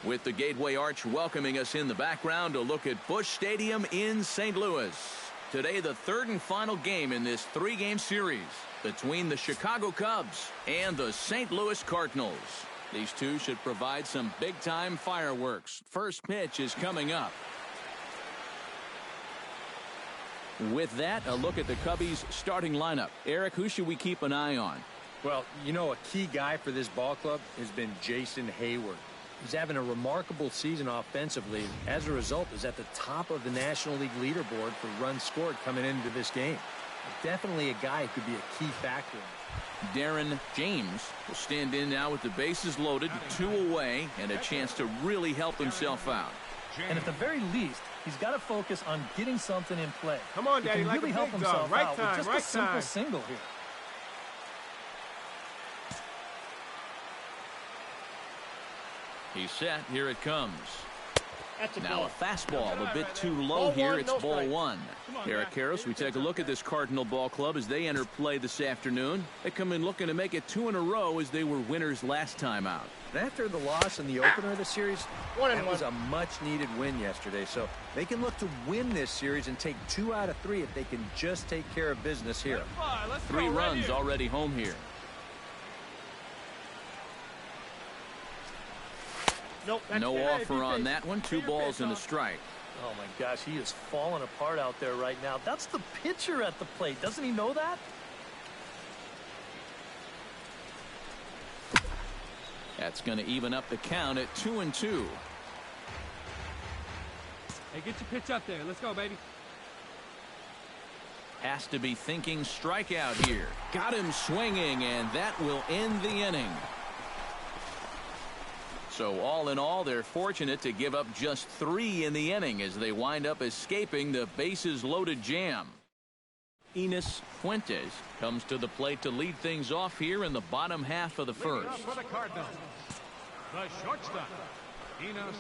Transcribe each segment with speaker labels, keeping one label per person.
Speaker 1: With the Gateway Arch welcoming us in the background, a look at Busch Stadium in St. Louis. Today, the third and final game in this three-game series between the Chicago Cubs and the St. Louis Cardinals. These two should provide some big-time fireworks. First pitch is coming up. With that, a look at the Cubbies' starting lineup. Eric, who should we keep an eye on?
Speaker 2: Well, you know, a key guy for this ball club has been Jason Hayward. He's having a remarkable season offensively. As a result, is at the top of the National League leaderboard for runs scored coming into this game. Definitely a guy who could be a key factor.
Speaker 1: Darren James will stand in now with the bases loaded, 2 away, and a chance to really help himself out.
Speaker 3: And at the very least, he's got to focus on getting something in play.
Speaker 4: Come on, Daddy,
Speaker 3: he can
Speaker 4: like
Speaker 3: really
Speaker 4: a
Speaker 3: help
Speaker 4: big
Speaker 3: himself
Speaker 4: dog. Right
Speaker 3: out
Speaker 4: time,
Speaker 3: with just
Speaker 4: right
Speaker 3: a simple
Speaker 4: time.
Speaker 3: single here.
Speaker 1: He's set. Here it comes.
Speaker 4: That's
Speaker 1: Now a fastball a bit too low here. It's ball one. Eric Karros, we take a look at this Cardinal ball club as they enter play this afternoon. They come in looking to make it 2 in a row as they were winners last time out.
Speaker 2: After the loss in the opener of the series, that was a much-needed win yesterday. So they can look to win this series and take 2 out of 3 if they can just take care of business here.
Speaker 1: 3 runs already home here.
Speaker 4: Nope,
Speaker 1: No offer on that one. 2 balls and a strike.
Speaker 3: Oh, my gosh, he is falling apart out there right now. That's the pitcher at the plate. Doesn't he know that?
Speaker 1: That's going to even up the count at 2-2.
Speaker 4: Hey, get your pitch up there. Let's go, baby.
Speaker 1: Has to be thinking strikeout here. Got him swinging, and that will end the inning. So all in all, they're fortunate to give up just 3 in the inning as they wind up escaping the bases loaded jam. Enos Fuentes comes to the plate to lead things off here in the bottom half of the first.
Speaker 5: For the Cardinals, the shortstop, Enos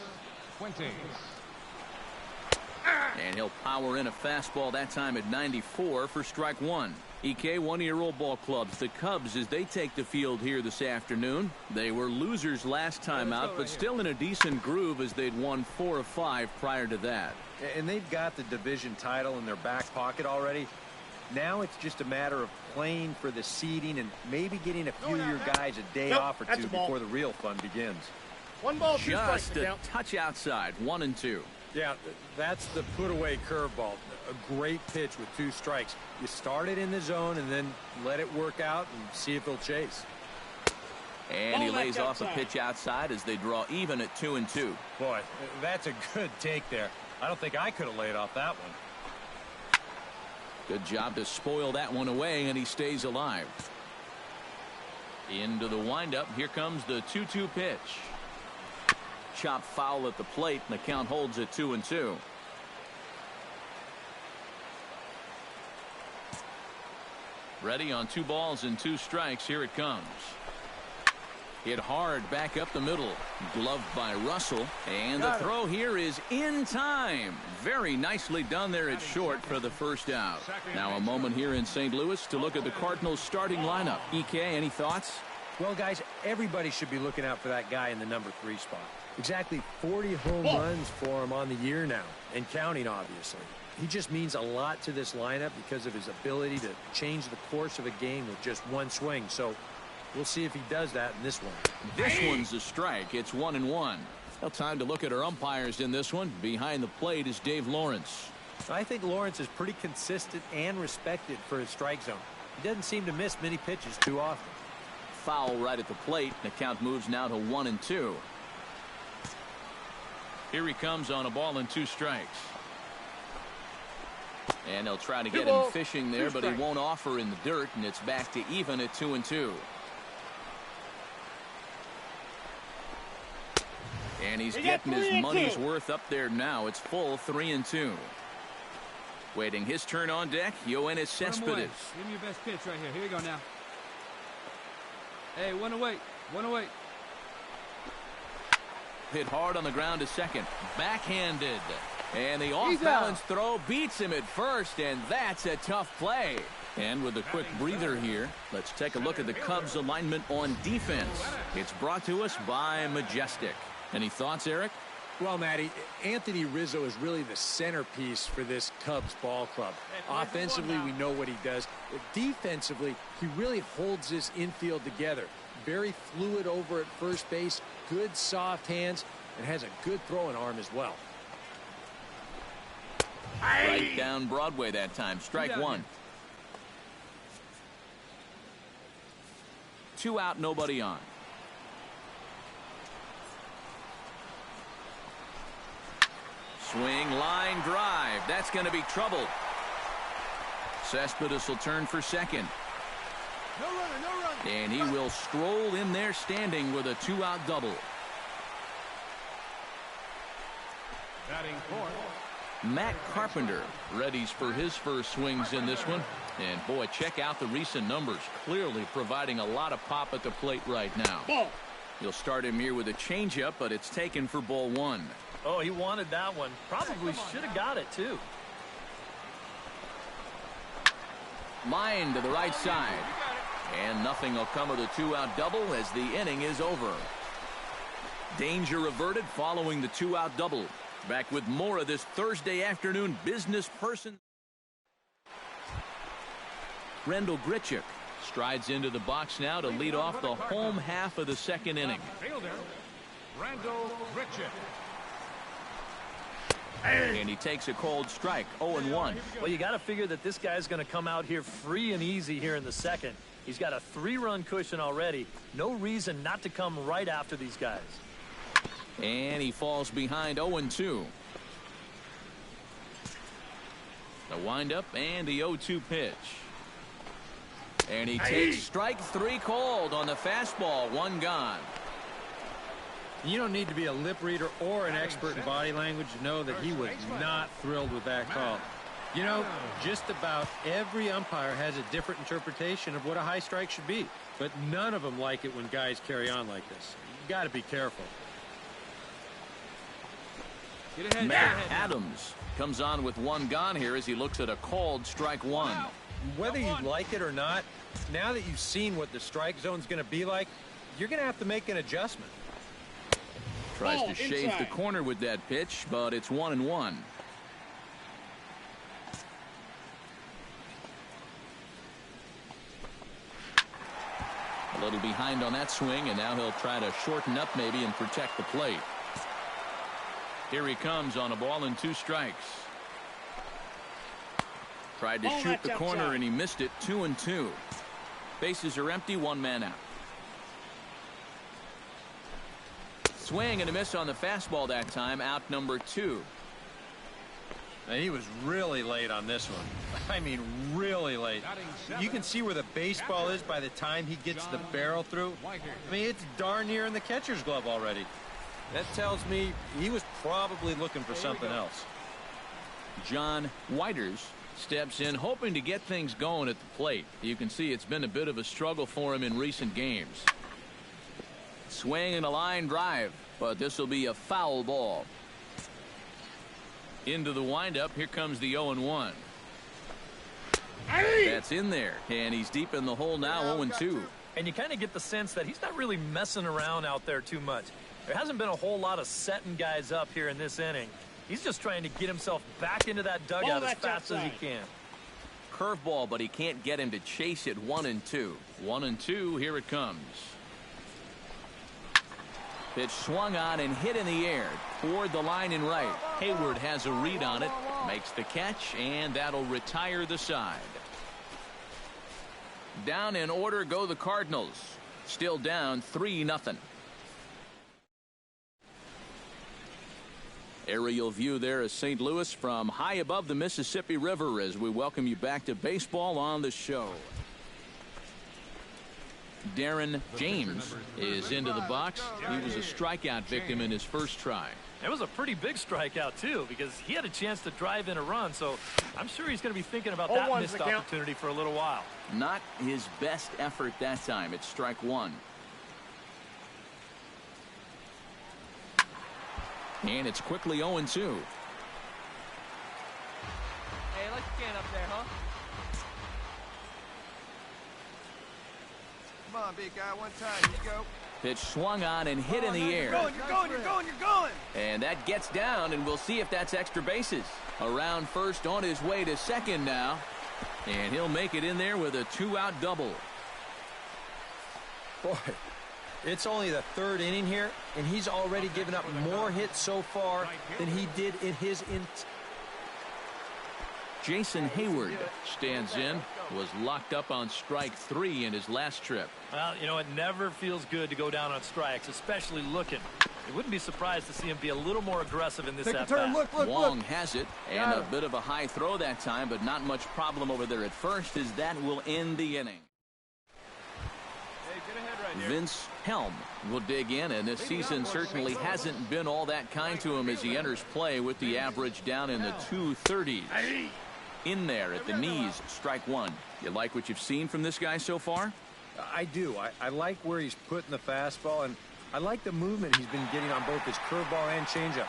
Speaker 5: Fuentes.
Speaker 1: And he'll power in a fastball that time at 94 for strike 1. EK, one-year-old ball clubs, the Cubs, as they take the field here this afternoon. They were losers last time out, but still in a decent groove as they'd won 4 of 5 prior to that.
Speaker 2: And they've got the division title in their back pocket already. Now it's just a matter of playing for the seeding and maybe getting a few of your guys a day off or 2 before the real fun begins.
Speaker 4: 1 ball, 2 strikes.
Speaker 1: Just a touch outside, 1-2.
Speaker 2: Yeah, that's the put-away curveball. A great pitch with 2 strikes. You start it in the zone and then let it work out and see if they'll chase.
Speaker 1: And he lays off a pitch outside as they draw even at 2-2.
Speaker 2: Boy, that's a good take there. I don't think I could have laid off that one.
Speaker 1: Good job to spoil that one away, and he stays alive. Into the windup. Here comes the 2-2 pitch. Chop foul at the plate, and the count holds at 2-2. Ready on 2 balls and 2 strikes. Here it comes. Hit hard back up the middle. Gloved by Russell. And the throw here is in time. Very nicely done there at short for the first out. Now a moment here in St. Louis to look at the Cardinals starting lineup. EK, any thoughts?
Speaker 2: Well, guys, everybody should be looking out for that guy in the number 3 spot. Exactly 40 home runs for him on the year now, and counting, obviously. He just means a lot to this lineup because of his ability to change the course of a game with just 1 swing. So we'll see if he does that in this one.
Speaker 1: This one's a strike. It's 1-1. Now time to look at our umpires in this one. Behind the plate is Dave Lawrence.
Speaker 2: I think Lawrence is pretty consistent and respected for his strike zone. He doesn't seem to miss many pitches too often.
Speaker 1: Foul right at the plate. The count moves now to 1-2. Here he comes on a ball and 2 strikes. And they'll try to get him fishing there, but he won't offer in the dirt, and it's back to even at 2-2. And he's getting his money's worth up there now. It's full 3-2. Waiting his turn on deck, Yoenis Cespedes.
Speaker 4: Give me your best pitch right here. Here you go now. Hey, 1 away. 1 away.
Speaker 1: Hit hard on the ground to second. Backhanded. And the off-balance throw beats him at first, and that's a tough play. And with a quick breather here, let's take a look at the Cubs alignment on defense. It's brought to us by Majestic. Any thoughts, Eric?
Speaker 2: Well, Matty, Anthony Rizzo is really the centerpiece for this Cubs ball club. Offensively, we know what he does. But defensively, he really holds this infield together. Very fluid over at first base, good soft hands, and has a good throwing arm as well.
Speaker 1: Right down Broadway that time. Strike one. 2 out, nobody on. Swing, line, drive. That's going to be trouble. Cespedes will turn for second.
Speaker 5: No runner, no run.
Speaker 1: And he will stroll in there standing with a 2-out double.
Speaker 5: Batting fourth.
Speaker 1: Matt Carpenter readies for his first swings in this one. And boy, check out the recent numbers. Clearly providing a lot of pop at the plate right now.
Speaker 5: Ball.
Speaker 1: You'll start him here with a changeup, but it's taken for ball one.
Speaker 3: Oh, he wanted that one. Probably should have got it, too.
Speaker 1: Line to the right side. And nothing will come of the 2-out double as the inning is over. Danger averted following the 2-out double. Back with more of this Thursday afternoon business person. Rendell Grichuk strides into the box now to lead off the home half of the second inning.
Speaker 5: Fielder, Rendell Grichuk.
Speaker 1: And he takes a cold strike, 0-1.
Speaker 3: Well, you got to figure that this guy's going to come out here free and easy here in the second. He's got a 3-run cushion already. No reason not to come right after these guys.
Speaker 1: And he falls behind 0-2. The windup and the 0-2 pitch. And he takes strike 3 called on the fastball. 1 gone.
Speaker 2: You don't need to be a lip reader or an expert in body language to know that he was not thrilled with that call. You know, just about every umpire has a different interpretation of what a high strike should be. But none of them like it when guys carry on like this. You got to be careful.
Speaker 4: Get ahead,
Speaker 1: Matt Adams comes on with 1 gone here as he looks at a called strike 1.
Speaker 2: Whether you like it or not, now that you've seen what the strike zone's going to be like, you're going to have to make an adjustment.
Speaker 1: Tries to shave the corner with that pitch, but it's 1-1. A little behind on that swing, and now he'll try to shorten up maybe and protect the plate. Here he comes on a ball and 2 strikes. Tried to shoot the corner and he missed it. 2-2. Bases are empty, 1 man out. Swing and a miss on the fastball that time. Out number 2.
Speaker 2: And he was really late on this one. I mean, really late. You can see where the baseball is by the time he gets the barrel through. I mean, it's darn near in the catcher's glove already. That tells me he was probably looking for something else.
Speaker 1: John Whiters steps in hoping to get things going at the plate. You can see it's been a bit of a struggle for him in recent games. Swing and a line drive, but this will be a foul ball. Into the windup. Here comes the 0-1. That's in there, and he's deep in the hole now. 0-2.
Speaker 3: And you kind of get the sense that he's not really messing around out there too much. There hasn't been a whole lot of setting guys up here in this inning. He's just trying to get himself back into that dugout as fast as he can.
Speaker 1: Curveball, but he can't get him to chase it. 1-2. 1-2. Here it comes. Pitch swung on and hit in the air toward the line and right. Hayward has a read on it, makes the catch, and that'll retire the side. Down in order go the Cardinals. Still down 3-0. Aerial view there of St. Louis from high above the Mississippi River as we welcome you back to baseball on the show. Darren James is into the box. He was a strikeout victim in his first try.
Speaker 3: It was a pretty big strikeout, too, because he had a chance to drive in a run, so I'm sure he's going to be thinking about that missed opportunity for a little while.
Speaker 1: Not his best effort that time. It's strike 1. And it's quickly 0-2.
Speaker 6: Hey, let's get up there, huh?
Speaker 7: Come on, big guy, one time. Here you go.
Speaker 1: Pitch swung on and hit in the air.
Speaker 7: You're going.
Speaker 1: And that gets down, and we'll see if that's extra bases. Around first, on his way to second now. And he'll make it in there with a 2-out double.
Speaker 2: Boy, it's only the third inning here, and he's already given up more hits so far than he did in his
Speaker 1: Jason Hayward stands in. Was locked up on strike 3 in his last trip.
Speaker 3: Well, you know, it never feels good to go down on strikes, especially looking. You wouldn't be surprised to see him be a little more aggressive in this at-bat.
Speaker 1: Wong has it, and a bit of a high throw that time, but not much problem over there at first, as that will end the inning.
Speaker 6: Hey, get ahead right here.
Speaker 1: Vince Helm will dig in, and this season certainly hasn't been all that kind to him as he enters play with the average down in the 230s. In there at the knees, strike 1. You like what you've seen from this guy so far?
Speaker 2: I do. I like where he's putting the fastball, and I like the movement he's been getting on both his curveball and changeup.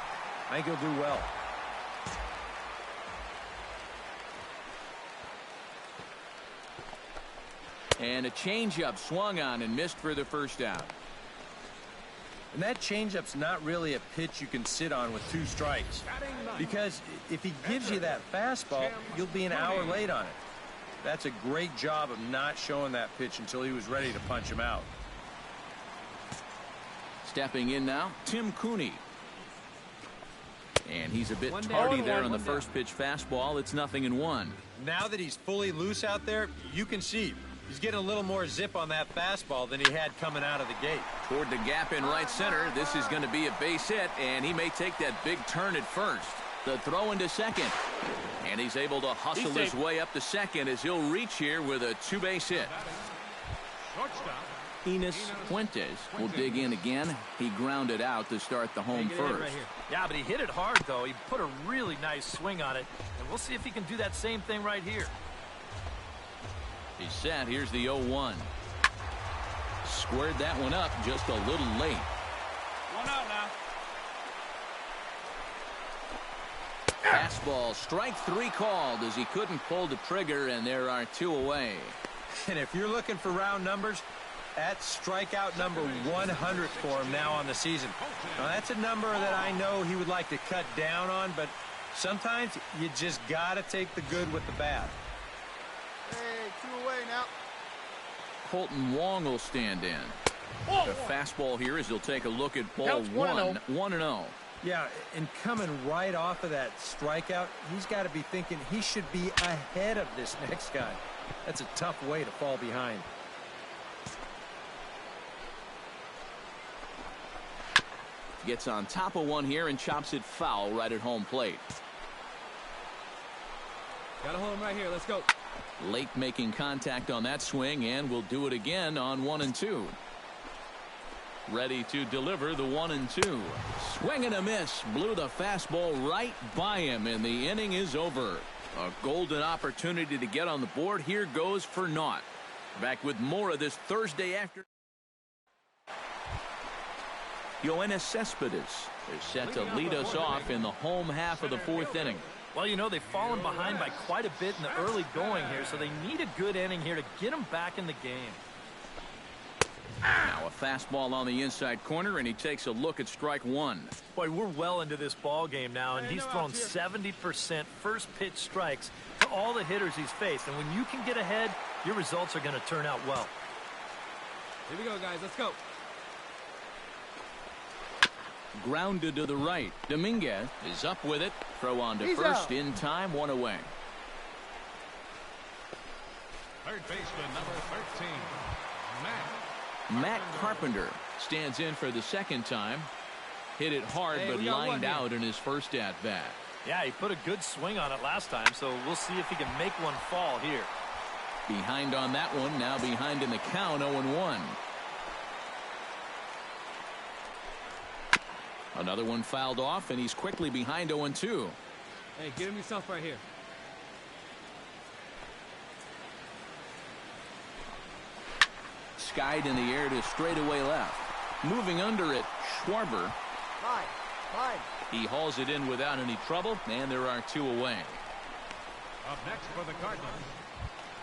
Speaker 2: I think he'll do well.
Speaker 1: And a changeup swung on and missed for the first out.
Speaker 2: And that changeup's not really a pitch you can sit on with 2 strikes. Because if he gives you that fastball, you'll be an hour late on it. That's a great job of not showing that pitch until he was ready to punch him out.
Speaker 1: Stepping in now, Tim Cooney. And he's a bit tardy there on the first pitch fastball. It's 0-1.
Speaker 2: Now that he's fully loose out there, you can see he's getting a little more zip on that fastball than he had coming out of the gate.
Speaker 1: Toward the gap in right center. This is going to be a base hit, and he may take that big turn at first. The throw into second. And he's able to hustle his way up to second as he'll reach here with a 2-base hit. Enos Fuentes will dig in again. He grounded out to start the home first.
Speaker 3: Right, yeah, but he hit it hard, though. He put a really nice swing on it, and we'll see if he can do that same thing right here.
Speaker 1: He's set. Here's the 0-1. Squared that one up just a little late.
Speaker 6: 1 out now.
Speaker 1: Fastball, strike 3 called as he couldn't pull the trigger, and there are 2 away.
Speaker 2: And if you're looking for round numbers, that's strikeout number 100 for him now on the season. Now, that's a number that I know he would like to cut down on, but sometimes you just got to take the good with the bad.
Speaker 7: Hey, 2 away now.
Speaker 1: Colton Wong will stand in. The fastball here as he'll take a look at ball 1. 1-0.
Speaker 2: Yeah, and coming right off of that strikeout, he's got to be thinking he should be ahead of this next guy. That's a tough way to fall behind.
Speaker 1: Gets on top of one here and chops it foul right at home plate.
Speaker 4: Gotta hold him right here. Let's go.
Speaker 1: Late making contact on that swing, and will do it again on 1 and 2. Ready to deliver the 1 and 2. Swing and a miss. Blew the fastball right by him, and the inning is over. A golden opportunity to get on the board. Here goes for naught. Back with more of this Thursday after. Yoenis Cespedes is set to lead us off in the home half of the 4th inning.
Speaker 3: Well, you know, they've fallen behind by quite a bit in the early going here, so they need a good inning here to get them back in the game.
Speaker 1: Now a fastball on the inside corner, and he takes a look at strike 1.
Speaker 3: Boy, we're well into this ball game now, and he's thrown 70% first pitch strikes to all the hitters he's faced. And when you can get ahead, your results are going to turn out well.
Speaker 4: Here we go, guys. Let's go.
Speaker 1: Grounded to the right. Dominguez is up with it. Throw on to first in time. 1 away.
Speaker 5: Third baseman, number 13,
Speaker 1: Matt Carpenter stands in for the 2nd time. Hit it hard, but lined out in his first at-bat.
Speaker 3: Yeah, he put a good swing on it last time, so we'll see if he can make one fall here.
Speaker 1: Behind on that one, now behind in the count, 0-1. Another one fouled off, and he's quickly behind 0-2.
Speaker 4: Hey, get him yourself right here.
Speaker 1: Skied in the air to straightaway left. Moving under it, Schwarber.
Speaker 7: Fine.
Speaker 1: He hauls it in without any trouble, and there are 2 away.
Speaker 5: Up next for the Cardinals,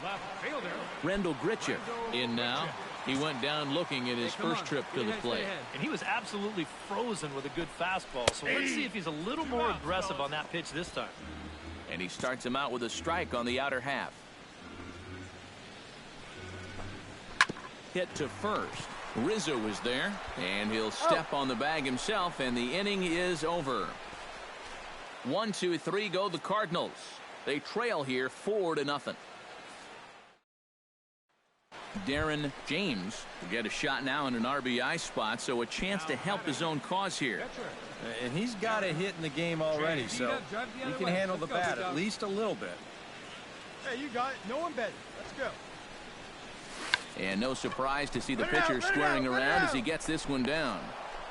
Speaker 5: left fielder
Speaker 1: Rendell Grichuk in now. He went down looking at his first trip to the plate.
Speaker 3: And he was absolutely frozen with a good fastball. So let's see if he's a little more aggressive on that pitch this time.
Speaker 1: And he starts him out with a strike on the outer half. Hit to first. Rizzo is there, and he'll step on the bag himself, and the inning is over. 1, 2, 3 go the Cardinals. They trail here 4-0. Darren James will get a shot now in an RBI spot, so a chance to help his own cause here.
Speaker 2: And he's got a hit in the game already, so he can handle the bat at least a little bit.
Speaker 7: Hey, you got it. No one better. Let's go.
Speaker 1: And no surprise to see the pitcher squaring around as he gets this one down.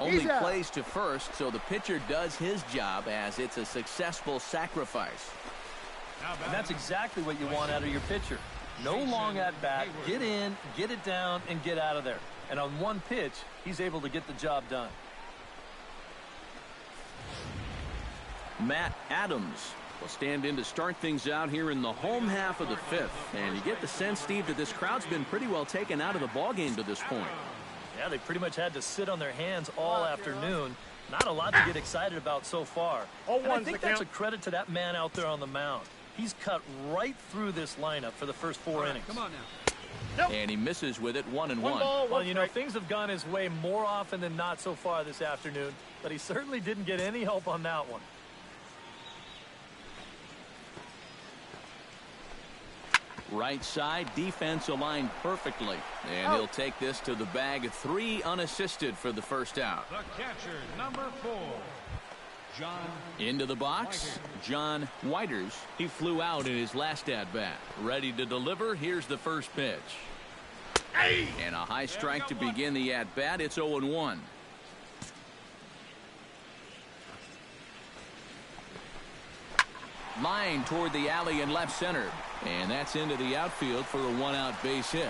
Speaker 1: Only plays to first, so the pitcher does his job as it's a successful sacrifice.
Speaker 3: And that's exactly what you want out of your pitcher. No long at bat, get in, get it down, and get out of there. And on one pitch, he's able to get the job done.
Speaker 1: Matt Adams will stand in to start things out here in the home half of the 5th. And you get the sense, Steve, that this crowd's been pretty well taken out of the ballgame to this point.
Speaker 3: Yeah, they pretty much had to sit on their hands all afternoon. Not a lot to get excited about so far. And I think that's a credit to that man out there on the mound. He's cut right through this lineup for the first 4 innings.
Speaker 4: Come on now.
Speaker 1: And he misses with it 1-1.
Speaker 3: Well, you know, things have gone his way more often than not so far this afternoon, but he certainly didn't get any help on that one.
Speaker 1: Right side defense aligned perfectly, and he'll take this to the bag. 3 unassisted for the first out.
Speaker 5: The catcher, number 4, John.
Speaker 1: Into the box, John Whiters. He flew out in his last at-bat. Ready to deliver. Here's the first pitch. And a high strike to begin the at-bat. It's 0-1. Line toward the alley in left center. And that's into the outfield for a 1-out base hit.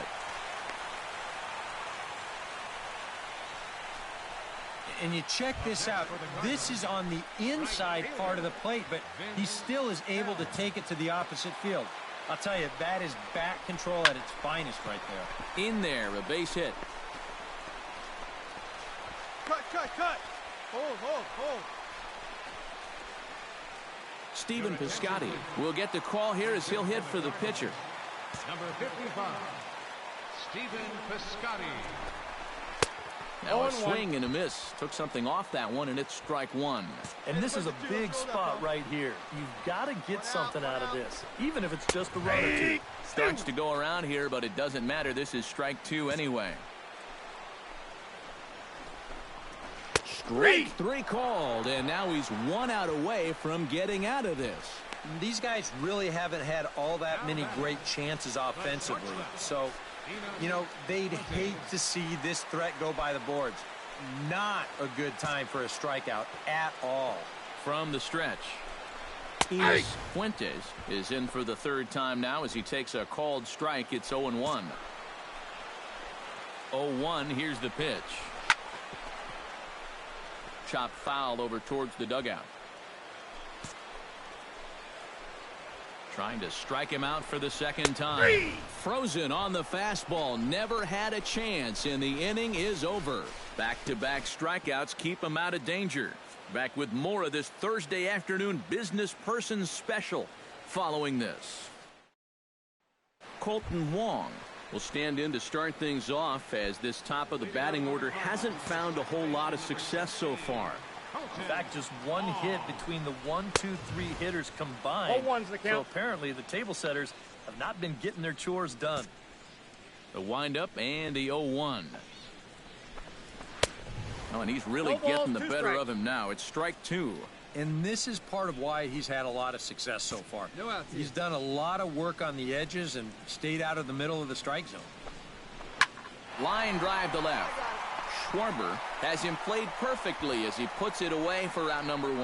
Speaker 2: And you check this out. This is on the inside part of the plate, but he still is able to take it to the opposite field. I'll tell you, that is bat control at its finest right there.
Speaker 1: In there, a base hit.
Speaker 7: Cut. Hold.
Speaker 1: Stephen Piscotty will get the call here as he'll hit for the pitcher.
Speaker 5: Number 55, Stephen Piscotty.
Speaker 1: Now a swing and a miss. Took something off that one, and it's strike 1.
Speaker 3: And this is a big spot right here. You've got to get something out of this, even if it's just a run or two.
Speaker 1: Starts to go around here, but it doesn't matter. This is strike 2 anyway. Strike 3 called, and now he's 1 out away from getting out of this.
Speaker 2: These guys really haven't had all that many great chances offensively. So, you know, they'd hate to see this threat go by the boards. Not a good time for a strikeout at all.
Speaker 1: From the stretch, Enos Fuentes is in for the 3rd time now as he takes a called strike. It's 0-1. 0-1, here's the pitch. Chopped foul over towards the dugout. Trying to strike him out for the 2nd time. Frozen on the fastball. Never had a chance, and the inning is over. Back-to-back strikeouts keep him out of danger. Back with more of this Thursday afternoon business person special following this. Colton Wong will stand in to start things off as this top of the batting order hasn't found a whole lot of success so far.
Speaker 3: In fact, just one hit between the 1, 2, 3 hitters combined. So apparently the table setters have not been getting their chores done.
Speaker 1: The windup and the 0-1. Oh, and he's really getting the better of him now. It's strike 2.
Speaker 2: And this is part of why he's had a lot of success so far.
Speaker 4: No outs.
Speaker 2: He's done a lot of work on the edges and stayed out of the middle of the strike zone.
Speaker 1: Line drive to left. Schwarber has him played perfectly as he puts it away for out number 1.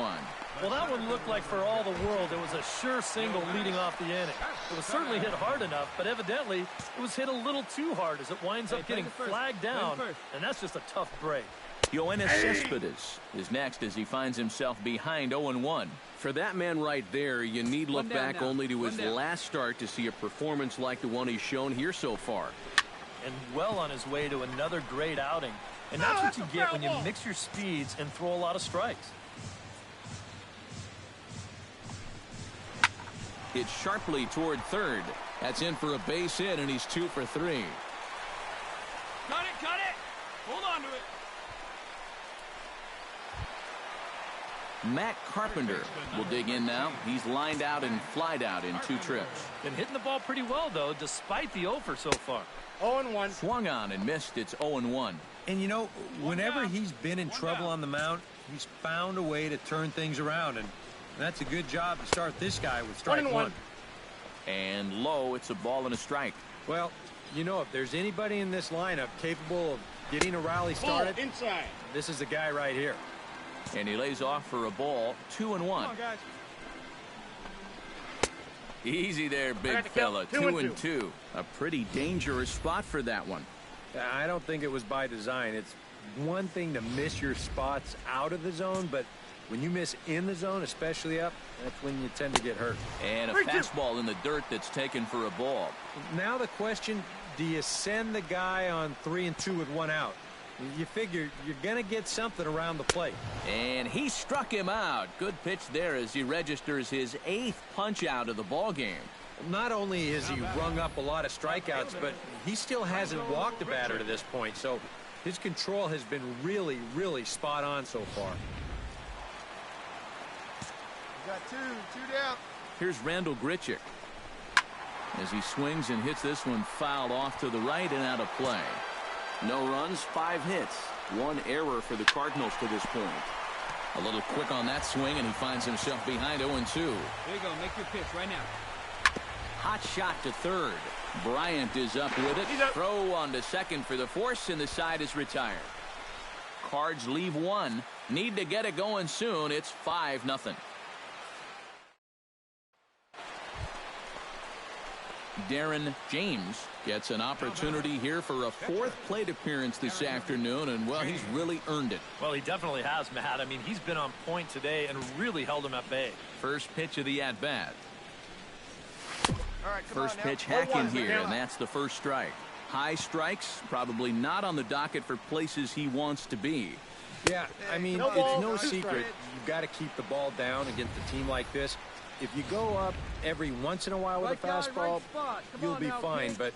Speaker 3: Well, that one looked like for all the world it was a sure single leading off the inning. It was certainly hit hard enough, but evidently it was hit a little too hard as it winds up getting flagged down, and that's just a tough break.
Speaker 1: Yoenis Cespedes is next as he finds himself behind 0-1. For that man right there, you need look back only to his last start to see a performance like the one he's shown here so far.
Speaker 3: and well on his way to another great outing. And that's what you get when you mix your speeds and throw a lot of strikes.
Speaker 1: Hit sharply toward third. That's in for a base hit, and he's 2 for 3.
Speaker 6: Cut it, cut it. Hold on to it.
Speaker 1: Matt Carpenter will dig in now. He's lined out and flied out in 2 trips.
Speaker 3: Been hitting the ball pretty well, though, despite the over so far.
Speaker 7: 0-1.
Speaker 1: Swung on and missed. It's 0-1.
Speaker 2: And, you know, whenever he's been in trouble on the mound, he's found a way to turn things around. And that's a good job to start this guy with strike 1.
Speaker 1: And low, it's a ball and a strike.
Speaker 2: Well, you know, if there's anybody in this lineup capable of getting a rally started,
Speaker 7: Inside.
Speaker 2: this is the guy right here.
Speaker 1: And he lays off for a ball. 2-1.
Speaker 7: Come on, guys.
Speaker 1: Easy there, big fella. 2-2. A pretty dangerous spot for that one.
Speaker 2: I don't think it was by design. It's one thing to miss your spots out of the zone, but when you miss in the zone, especially up, that's when you tend to get hurt.
Speaker 1: And a fastball in the dirt that's taken for a ball.
Speaker 2: Now the question, do you send the guy on 3-2 with 1 out? You figure you're going to get something around the plate.
Speaker 1: And he struck him out. Good pitch there as he registers his 8th punch out of the ball game.
Speaker 2: Not only has he rung up a lot of strikeouts, but he still hasn't walked a batter to this point. So his control has been really, really spot on so far.
Speaker 7: We got two down.
Speaker 1: Here's Randall Grichuk as he swings and hits this one fouled off to the right and out of play. No runs, 5 hits, 1 error for the Cardinals to this point. A little quick on that swing, and he finds himself behind 0-2.
Speaker 4: There you go. Make your pitch right now.
Speaker 1: Hot shot to third. Bryant is up with it. Throw on to second for the force, and the side is retired. Cards leave 1. Need to get it going soon. It's 5-0. Darren James gets an opportunity here for a 4th plate appearance this afternoon, and, well, he's really earned it.
Speaker 3: Well, he definitely has, Matt. I mean, he's been on point today and really held him at bay.
Speaker 1: First pitch of the at-bat.
Speaker 7: All right,
Speaker 1: First pitch hacking here, and that's the first strike. High strikes, probably not on the docket for places he wants to be.
Speaker 2: Yeah, I mean,
Speaker 7: No
Speaker 2: it's
Speaker 7: ball,
Speaker 2: no
Speaker 7: two
Speaker 2: secret.
Speaker 7: strikes.
Speaker 2: You've got to keep the ball down against a team like this. If you go up every once in a while with a fastball, you'll be fine, but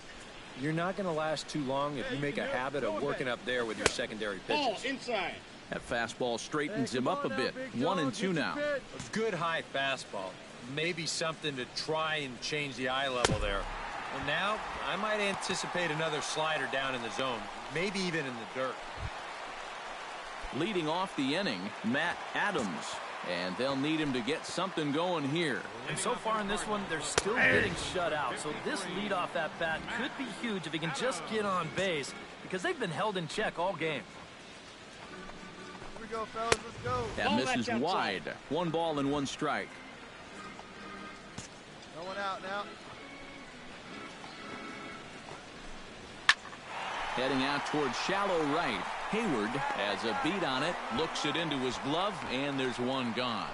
Speaker 2: you're not going to last too long if you make a habit of working up there with your secondary pitches.
Speaker 7: Inside.
Speaker 1: That fastball straightens him up a bit. 1-2 now.
Speaker 2: A good high fastball. Maybe something to try and change the eye level there. And now I might anticipate another slider down in the zone, maybe even in the dirt.
Speaker 1: Leading off the inning, Matt Adams. And they'll need him to get something going here.
Speaker 3: And so far in this one, they're still getting shut out. So this leadoff at bat could be huge if he can just get on base, because they've been held in check all game.
Speaker 7: Here we go, fellas. Let's go.
Speaker 1: That misses wide. 1 ball and 1 strike.
Speaker 7: No one out now.
Speaker 1: Heading out towards shallow right. Hayward has a beat on it, looks it into his glove, and there's 1 gone.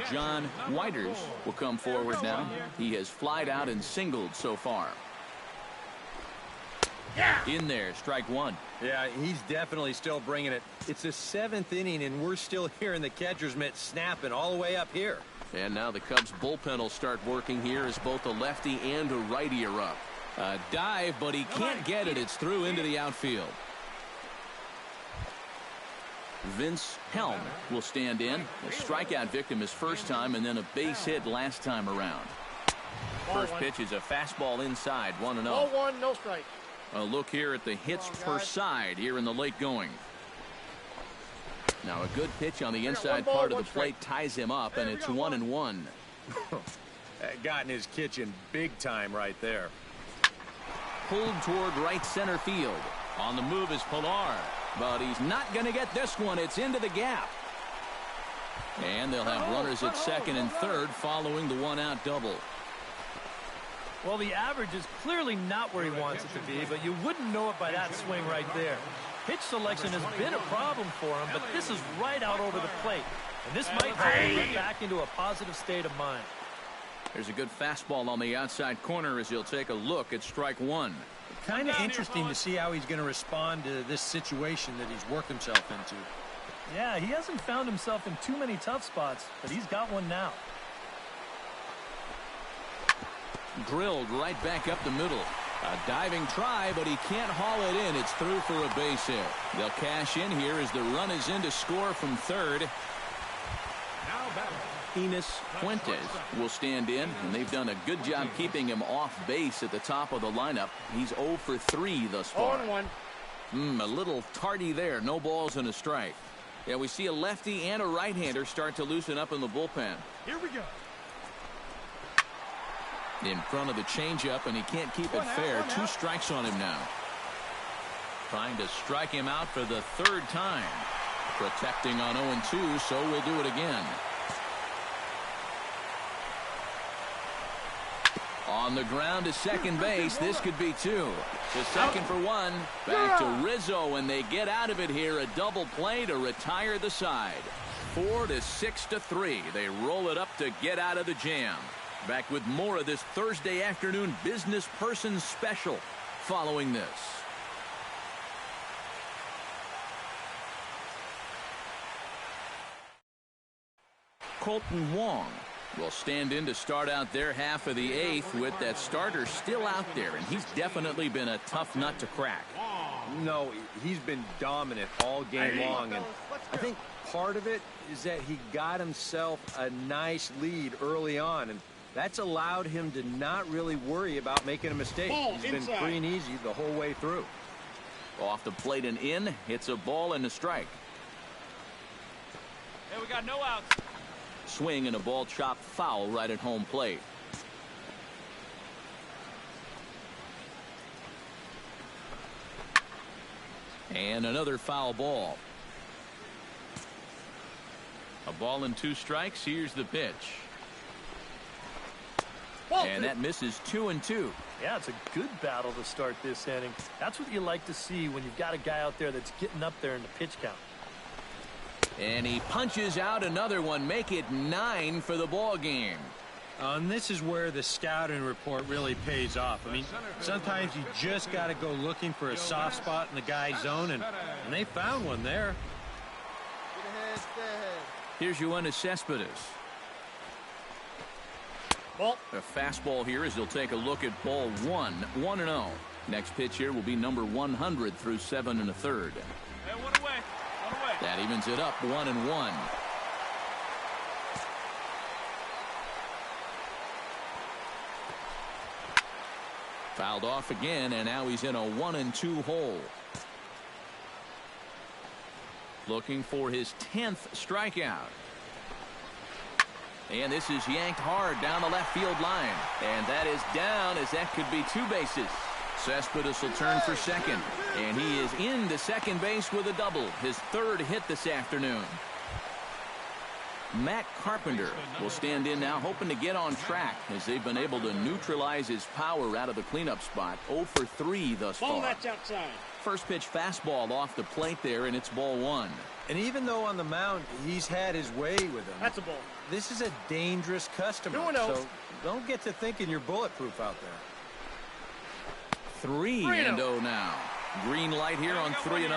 Speaker 1: John Whiters will come forward now. He has flied out and singled so far. In there, strike 1.
Speaker 2: Yeah, he's definitely still bringing it. It's the 7th inning, and we're still hearing the catcher's mitt snapping all the way up here.
Speaker 1: And now the Cubs bullpen will start working here as both a lefty and a righty are up. A dive, but he can't get it. It's through into the outfield. Vince Helm will stand in. A strikeout victim his first time, and then a base hit last time around. First pitch is a fastball inside, 1-0.
Speaker 7: 0-1, no strike.
Speaker 1: A look here at the hits per side here in the late going. Now a good pitch on the inside part of the plate ties him up, and it's 1-1.
Speaker 2: Got in his kitchen big time right there.
Speaker 1: Pulled toward right center field. On the move is Pilar, but he's not going to get this one. It's into the gap. And they'll have runners at second and third following the 1-out double.
Speaker 3: Well, the average is clearly not where he wants it to be, but you wouldn't know it by that swing right there. Pitch selection has been a problem for him, but this is right out over the plate. And this might help him get back into a positive state of mind.
Speaker 1: There's a good fastball on the outside corner as he'll take a look at strike one.
Speaker 2: Kind of interesting to see how he's going to respond to this situation that he's worked himself into.
Speaker 3: Yeah, he hasn't found himself in too many tough spots, but he's got one now.
Speaker 1: Drilled right back up the middle. A diving try, but he can't haul it in. It's through for a base hit. They'll cash in here as the run is in to score from third.
Speaker 5: Now batting.
Speaker 1: Enos Fuentes will stand in, and they've done a good job keeping him off base at the top of the lineup. He's 0 for 3 thus far.
Speaker 7: 0-1.
Speaker 1: A little tardy there. No balls and a strike. Yeah, we see a lefty and a right-hander start to loosen up in the bullpen.
Speaker 5: Here we go.
Speaker 1: In front of the changeup, and he can't keep it fair. 2 strikes on him now. Trying to strike him out for the 3rd time. Protecting on 0-2, so we'll do it again. On the ground to second base. This could be 2. To second for 1. Back to Rizzo, and they get out of it here. A double play to retire the side. 4 to 6 to 3. They roll it up to get out of the jam. Back with more of this Thursday afternoon business person special following this. Colton Wong will stand in to start out their half of the 8th with that starter still out there, and he's definitely been a tough nut to crack.
Speaker 2: No, he's been dominant all game long, and I think part of it is that he got himself a nice lead early on, and that's allowed him to not really worry about making a mistake. He's been free and easy the whole way through.
Speaker 1: Off the plate and in. Hits a ball and a strike.
Speaker 6: Hey, we got no outs.
Speaker 1: Swing and a ball chopped foul right at home plate. And another foul ball. A ball and 2 strikes. Here's the pitch. And that misses 2-2.
Speaker 3: Yeah, it's a good battle to start this inning. That's what you like to see when you've got a guy out there that's getting up there in the pitch count.
Speaker 1: And he punches out another one. Make it 9 for the ball game.
Speaker 2: And this is where the scouting report really pays off. I mean, sometimes you just got to go looking for a soft spot in the guy's zone, and they found one there.
Speaker 7: Get ahead, stay ahead.
Speaker 1: Here's Yoenis Cespedes.
Speaker 6: Ball.
Speaker 1: A fastball here as he'll take a look at ball 1. 1-0. Next pitch here will be number 100 through 7 1/3.
Speaker 6: Hey, one away. One away.
Speaker 1: That evens it up 1-1. Fouled off again, and now he's in a 1-2 hole. Looking for his 10th strikeout. And this is yanked hard down the left field line. And that is down, as that could be 2 bases. Cespedes will turn for second. And he is into second base with a double. His 3rd hit this afternoon. Matt Carpenter will stand in now, hoping to get on track as they've been able to neutralize his power out of the cleanup spot. 0 for 3 thus far.
Speaker 6: That's outside.
Speaker 1: First pitch fastball off the plate there, and it's ball 1.
Speaker 2: And even though on the mound he's had his way with him,
Speaker 6: That's a ball.
Speaker 2: this is a dangerous customer.
Speaker 6: 2-0.
Speaker 2: So don't get to thinking you're bulletproof out there.
Speaker 1: 3-0 now. Green light here on 3-0.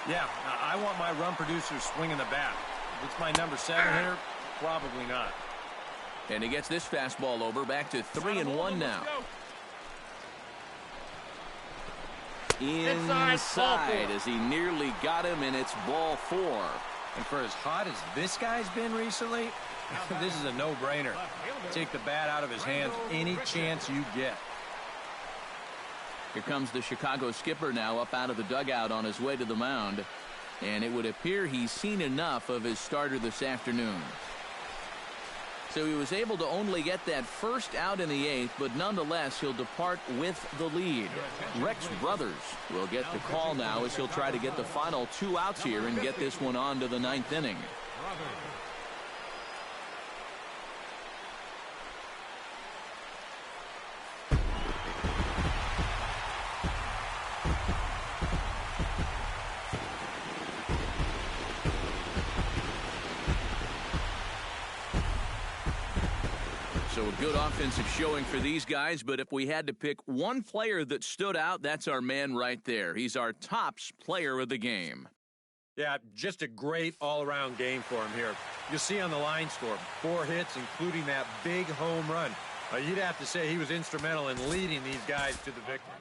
Speaker 2: Yeah, I want my run producers swinging the bat. If it's my number 7 hitter, probably not.
Speaker 1: And he gets this fastball over. Back to 3-1 now. Inside as he nearly got him, and it's ball 4.
Speaker 2: And for as hot as this guy's been recently, this is a no-brainer. Take the bat out of his hands any chance you get.
Speaker 1: Here comes the Chicago skipper now up out of the dugout on his way to the mound. And it would appear he's seen enough of his starter this afternoon. So he was able to only get that first out in the 8th, but nonetheless he'll depart with the lead. Rex Brothers will get the call now as he'll try to get the final 2 outs here and get this one on to the 9th inning. So a good offensive showing for these guys, but if we had to pick one player that stood out, that's our man right there. He's our tops player of the game.
Speaker 2: Yeah, just a great all-around game for him here. You'll see on the line score, 4 hits, including that big home run. You'd have to say he was instrumental in leading these guys to the victory.